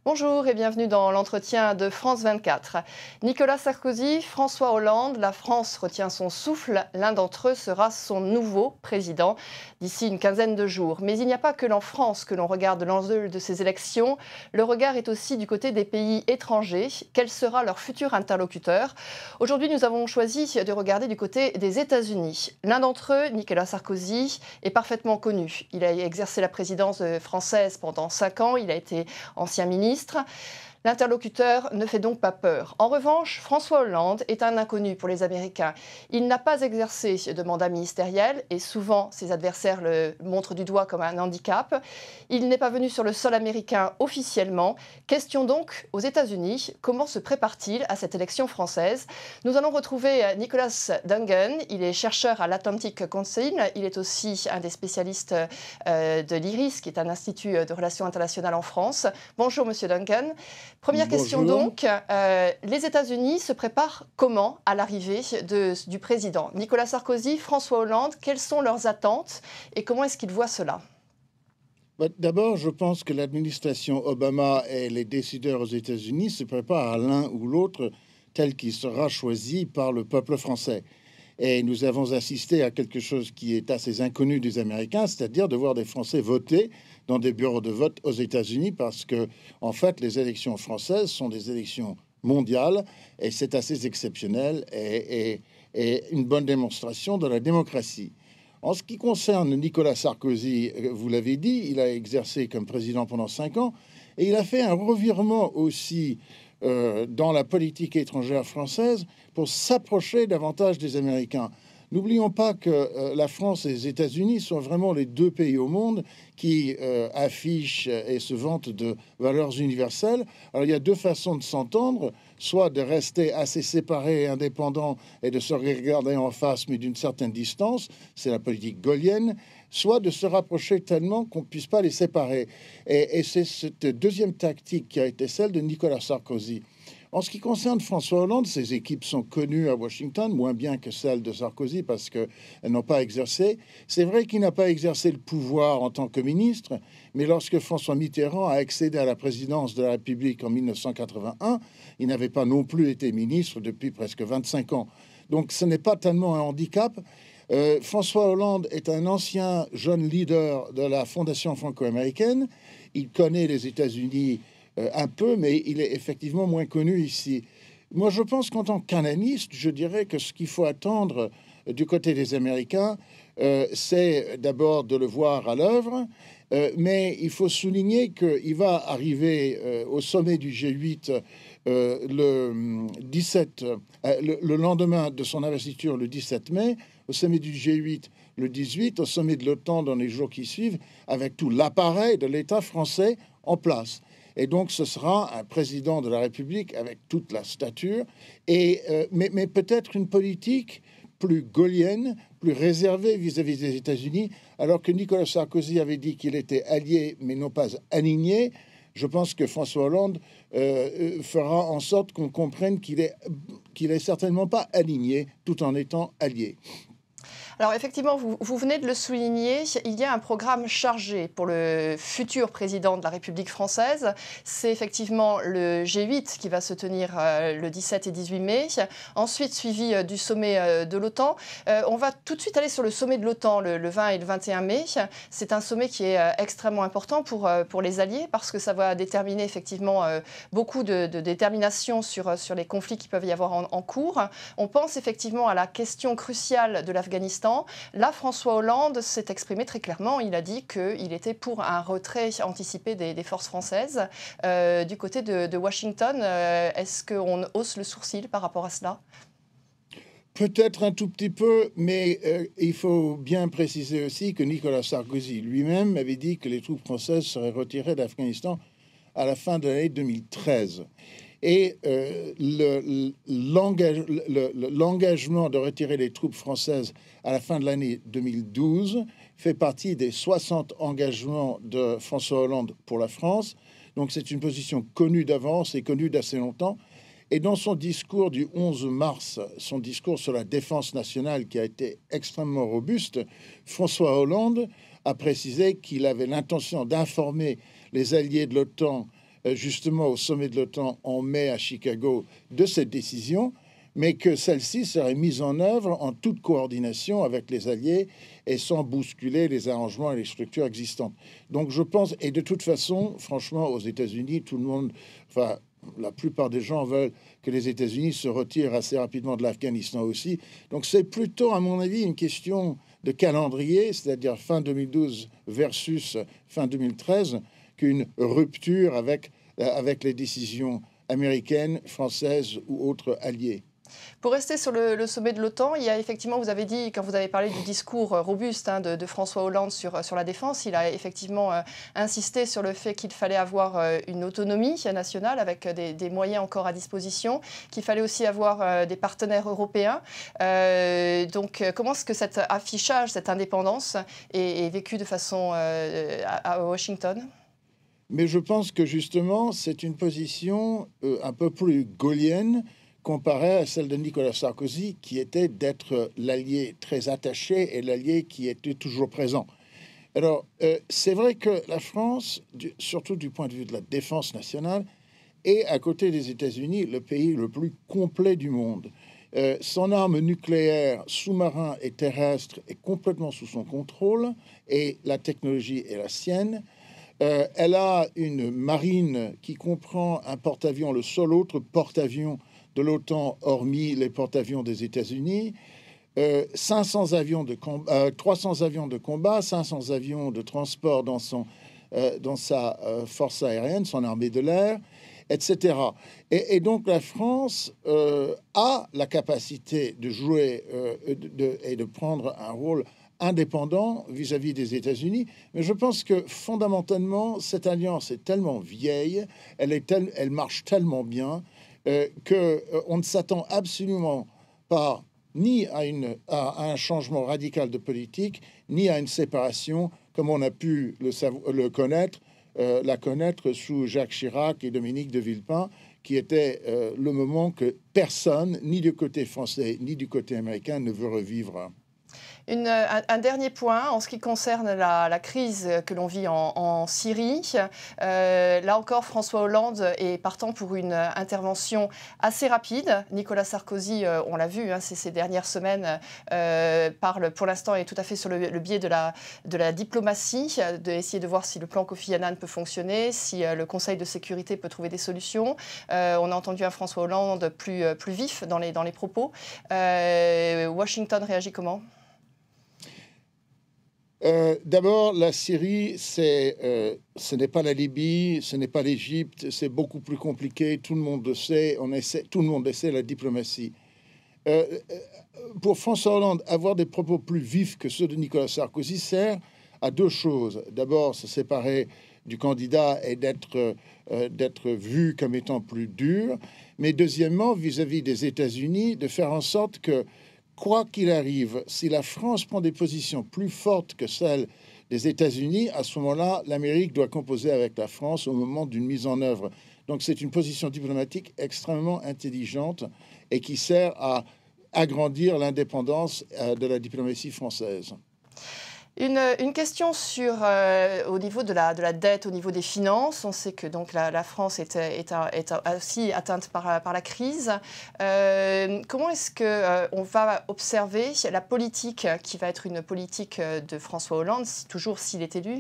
Bonjour et bienvenue dans l'entretien de France 24. Nicolas Sarkozy, François Hollande, la France retient son souffle. L'un d'entre eux sera son nouveau président d'ici une quinzaine de jours. Mais il n'y a pas que en France que l'on regarde l'enjeu de ces élections. Le regard est aussi du côté des pays étrangers. Quel sera leur futur interlocuteur? Aujourd'hui, nous avons choisi de regarder du côté des États-Unis. L'un d'entre eux, Nicolas Sarkozy, est parfaitement connu. Il a exercé la présidence française pendant 5 ans. Il a été ancien ministre. L'interlocuteur ne fait donc pas peur. En revanche, François Hollande est un inconnu pour les Américains. Il n'a pas exercé de mandat ministériel et souvent ses adversaires le montrent du doigt comme un handicap. Il n'est pas venu sur le sol américain officiellement. Question donc aux États-Unis, comment se prépare-t-il à cette élection française? Nous allons retrouver Nicholas Dungan. Il est chercheur à l'Atlantic Council. Il est aussi un des spécialistes de l'IRIS, qui est un institut de relations internationales en France. Bonjour Monsieur Dungan. Première question donc, les États-Unis se préparent comment à l'arrivée du président Nicolas Sarkozy, François Hollande? Quelles sont leurs attentes et comment est-ce qu'ils voient cela? D'abord, je pense que l'administration Obama et les décideurs aux États-Unis se préparent à l'un ou l'autre tel qu'il sera choisi par le peuple français. Et nous avons assisté à quelque chose qui est assez inconnu des Américains, c'est-à-dire de voir des Français voter dans des bureaux de vote aux États-Unis, parce que, en fait, les élections françaises sont des élections mondiales et c'est assez exceptionnel et une bonne démonstration de la démocratie. En ce qui concerne Nicolas Sarkozy, vous l'avez dit, il a exercé comme président pendant 5 ans et il a fait un revirement aussi dans la politique étrangère française pour s'approcher davantage des Américains. N'oublions pas que la France et les États-Unis sont vraiment les 2 pays au monde qui affichent et se vantent de valeurs universelles. Alors il y a 2 façons de s'entendre, soit de rester assez séparés et indépendants et de se regarder en face mais d'une certaine distance, c'est la politique gaullienne, soit de se rapprocher tellement qu'on ne puisse pas les séparer. Et c'est cette deuxième tactique qui a été celle de Nicolas Sarkozy. En ce qui concerne François Hollande, ses équipes sont connues à Washington, moins bien que celles de Sarkozy, parce qu'elles n'ont pas exercé. C'est vrai qu'il n'a pas exercé le pouvoir en tant que ministre, mais lorsque François Mitterrand a accédé à la présidence de la République en 1981, il n'avait pas non plus été ministre depuis presque 25 ans. Donc ce n'est pas tellement un handicap. François Hollande est un ancien jeune leader de la Fondation franco-américaine. Il connaît les États-Unis un peu, mais il est effectivement moins connu ici. Moi, je pense qu'en tant qu'analyste, je dirais que ce qu'il faut attendre du côté des Américains, c'est d'abord de le voir à l'œuvre, mais il faut souligner qu'il va arriver au sommet du G8 le lendemain de son investiture, le 17 mai, au sommet du G8 le 18, au sommet de l'OTAN dans les jours qui suivent, avec tout l'appareil de l'État français en place. Et donc, ce sera un président de la République avec toute la stature, mais peut-être une politique plus gaullienne, plus réservée vis-à-vis des États-Unis, alors que Nicolas Sarkozy avait dit qu'il était allié, mais non pas aligné. Je pense que François Hollande fera en sorte qu'on comprenne qu'il est certainement pas aligné, tout en étant allié. Alors effectivement, vous venez de le souligner, il y a un programme chargé pour le futur président de la République française. C'est effectivement le G8 qui va se tenir le 17 et 18 mai, ensuite suivi du sommet de l'OTAN. On va tout de suite aller sur le sommet de l'OTAN le 20 et le 21 mai. C'est un sommet qui est extrêmement important pour les alliés parce que ça va déterminer effectivement beaucoup de détermination sur les conflits qui peuvent y avoir en cours. On pense effectivement à la question cruciale de l'Afghanistan. Là, François Hollande s'est exprimé très clairement. Il a dit qu'il était pour un retrait anticipé des forces françaises. Du côté de Washington, est-ce qu'on hausse le sourcil par rapport à cela ? Peut-être un tout petit peu, mais il faut bien préciser aussi que Nicolas Sarkozy lui-même avait dit que les troupes françaises seraient retirées d'Afghanistan à la fin de l'année 2013. Et l'engagement de retirer les troupes françaises à la fin de l'année 2012 fait partie des 60 engagements de François Hollande pour la France. Donc c'est une position connue d'avance et connue d'assez longtemps. Et dans son discours du 11 mars, son discours sur la défense nationale qui a été extrêmement robuste, François Hollande a précisé qu'il avait l'intention d'informer les alliés de l'OTAN, justement au sommet de l'OTAN en mai à Chicago, de cette décision, mais que celle-ci serait mise en œuvre en toute coordination avec les alliés et sans bousculer les arrangements et les structures existantes. Donc je pense, et de toute façon, franchement, aux États-Unis, tout le monde, enfin, la plupart des gens veulent que les États-Unis se retirent assez rapidement de l'Afghanistan aussi. Donc c'est plutôt, à mon avis, une question de calendrier, c'est-à-dire fin 2012 versus fin 2013, qu'une rupture avec les décisions américaines, françaises ou autres alliés. Pour rester sur le sommet de l'OTAN, il y a effectivement, vous avez dit, quand vous avez parlé du discours robuste de François Hollande sur la défense, il a effectivement insisté sur le fait qu'il fallait avoir une autonomie nationale avec des moyens encore à disposition, qu'il fallait aussi avoir des partenaires européens. Donc, comment est-ce que cet affichage, cette indépendance est vécu de façon à Washington ? Mais je pense que justement, c'est une position un peu plus gaullienne comparée à celle de Nicolas Sarkozy, qui était d'être l'allié très attaché et l'allié qui était toujours présent. Alors, c'est vrai que la France, surtout du point de vue de la défense nationale, est, à côté des États-Unis, le pays le plus complet du monde. Son arme nucléaire, sous-marin et terrestre est complètement sous son contrôle et la technologie est la sienne. Elle a une marine qui comprend un porte-avions, le seul autre porte-avions de l'OTAN, hormis les porte-avions des États-Unis, 300 avions de combat, 500 avions de transport dans sa force aérienne, son armée de l'air, etc. Et donc la France a la capacité de jouer et de prendre un rôle indépendant vis-à-vis des États-Unis, mais je pense que fondamentalement cette alliance est tellement vieille, elle marche tellement bien que on ne s'attend absolument pas ni à un changement radical de politique, ni à une séparation comme on a pu la connaître sous Jacques Chirac et Dominique de Villepin, qui était le moment que personne, ni du côté français ni du côté américain, ne veut revivre. Un dernier point en ce qui concerne la crise que l'on vit en Syrie. Là encore, François Hollande est partant pour une intervention assez rapide. Nicolas Sarkozy, on l'a vu ces dernières semaines, parle pour l'instant est tout à fait sur le biais de la diplomatie, d'essayer de voir si le plan Kofi Annan peut fonctionner, si le Conseil de sécurité peut trouver des solutions. On a entendu un François Hollande plus vif dans les propos. Washington réagit comment ? D'abord, la Syrie, ce n'est pas la Libye, ce n'est pas l'Égypte, c'est beaucoup plus compliqué. Tout le monde le sait. Tout le monde essaie la diplomatie. Pour François Hollande, avoir des propos plus vifs que ceux de Nicolas Sarkozy sert à deux choses. D'abord, se séparer du candidat et d'être vu comme étant plus dur. Mais deuxièmement, vis-à-vis des États-Unis, de faire en sorte que quoi qu'il arrive, si la France prend des positions plus fortes que celles des États-Unis, à ce moment-là, l'Amérique doit composer avec la France au moment d'une mise en œuvre. Donc c'est une position diplomatique extrêmement intelligente et qui sert à agrandir l'indépendance de la diplomatie française. Une question sur au niveau de la dette, au niveau des finances. On sait que donc la France est aussi atteinte par la crise. Comment est-ce que on va observer la politique qui va être une politique de François Hollande, toujours s'il est élu,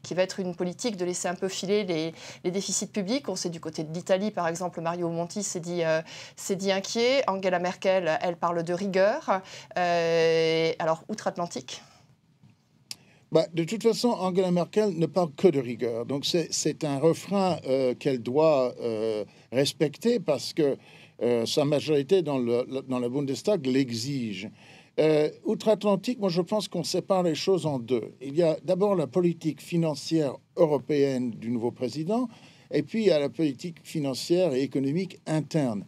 qui va être une politique de laisser un peu filer les déficits publics. On sait du côté de l'Italie, par exemple, Mario Monti s'est dit inquiet. Angela Merkel, elle parle de rigueur. Alors, outre-Atlantique. De toute façon, Angela Merkel ne parle que de rigueur. Donc, c'est un refrain qu'elle doit respecter parce que sa majorité dans le Bundestag l'exige. Outre-Atlantique, moi, je pense qu'on sépare les choses en deux. Il y a d'abord la politique financière européenne du nouveau président et puis il y a la politique financière et économique interne.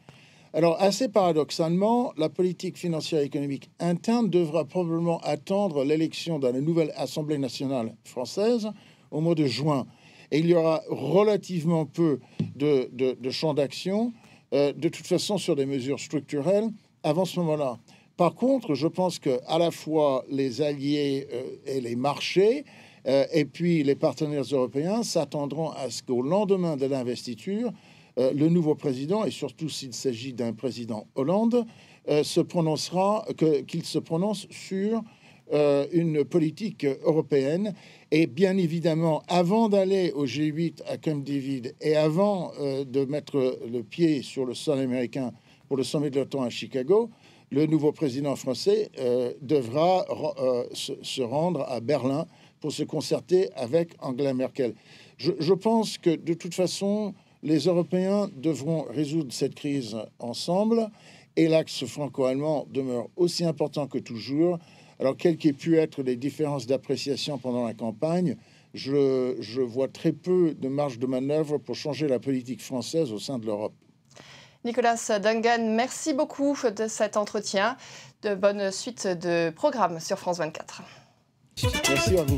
Alors, assez paradoxalement, la politique financière et économique interne devra probablement attendre l'élection de la nouvelle Assemblée nationale française au mois de juin. Et il y aura relativement peu de champs d'action de toute façon sur des mesures structurelles avant ce moment-là. Par contre, je pense qu'à la fois les alliés et les marchés, et puis les partenaires européens s'attendront à ce qu'au lendemain de l'investiture, le nouveau président, et surtout s'il s'agit d'un président Hollande, qu'il se prononce sur une politique européenne. Et bien évidemment, avant d'aller au G8 à Camp David et avant de mettre le pied sur le sol américain pour le sommet de l'OTAN à Chicago, le nouveau président français devra se rendre à Berlin pour se concerter avec Angela Merkel. Je pense que de toute façon, les Européens devront résoudre cette crise ensemble et l'axe franco-allemand demeure aussi important que toujours. Alors, quelles qu'aient pu être les différences d'appréciation pendant la campagne, je vois très peu de marge de manœuvre pour changer la politique française au sein de l'Europe. Nicolas Dungan, merci beaucoup de cet entretien. De bonne suite de programme sur France 24. Merci à vous.